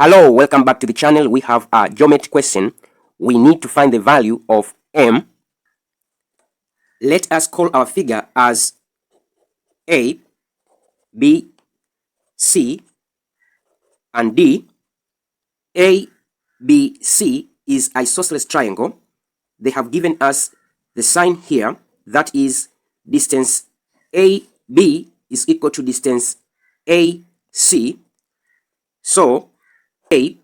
Hello, welcome back to the channel. We have a geometry question. We need to find the value of m. Let us call our figure as A, B, C, and D. A, B, C is isosceles triangle. They have given us the sign here, that is distance AB is equal to distance AC. So A,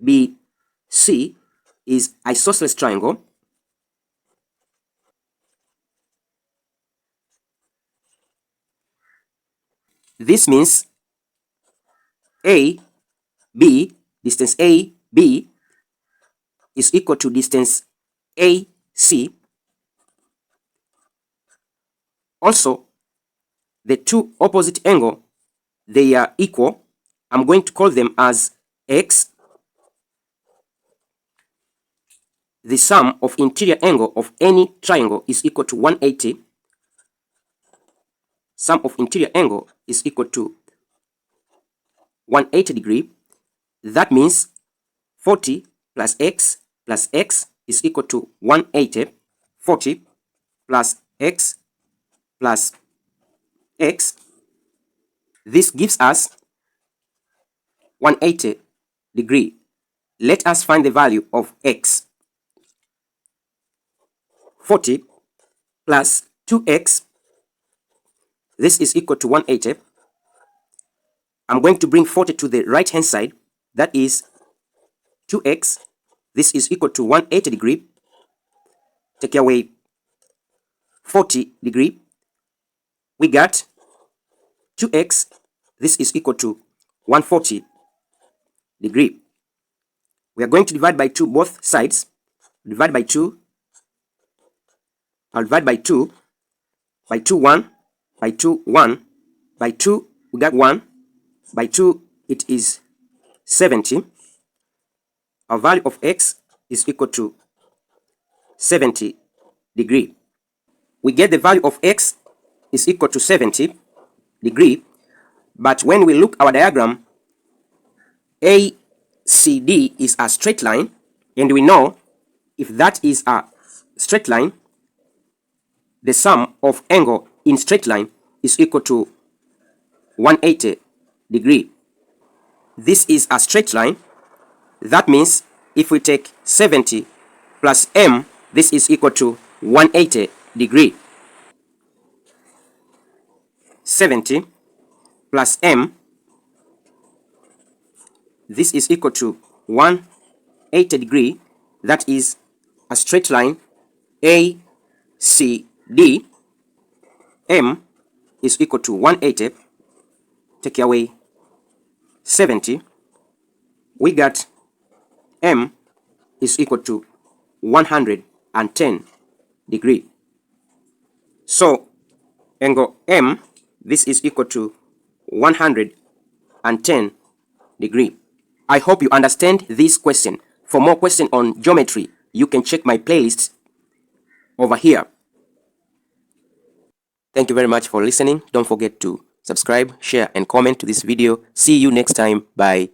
B, C is isosceles triangle. This means distance AB is equal to distance AC. Also, the two opposite angles, they are equal. I'm going to call them as X. The sum of interior angle of any triangle is equal to 180. Sum of interior angle is equal to 180 degree. That means 40 plus x is equal to 180. 40 plus x plus x. This gives us 180 degree. Let us find the value of x. 40 plus 2x. This is equal to 180. I'm going to bring 40 to the right hand side. That is 2x. This is equal to 180 degree. Take away 40 degree. We got 2x. This is equal to 140 degree. We are going to divide by 2 both sides. Divide by 2. I'll divide by 2. By 2, 1. By 2, 1. By 2, we got 1. By 2, it is 70. Our value of x is equal to 70 degree. We get the value of x is equal to 70 degree. But when we look our diagram, ACD is a straight line. And we know if that is a straight line, the sum of angle in straight line is equal to 180 degree. This is a straight line. That means if we take 70 plus m, this is equal to 180 degree. 70 plus m, this is equal to 180 degree. That is a straight line ACD. M is equal to 180. Take away 70. We got m is equal to 110 degree. So angle m, this is equal to 110 degree. I hope you understand this question. For more questions on geometry, you can check my playlist over here. Thank you very much for listening. Don't forget to subscribe, share, and comment to this video. See you next time. Bye.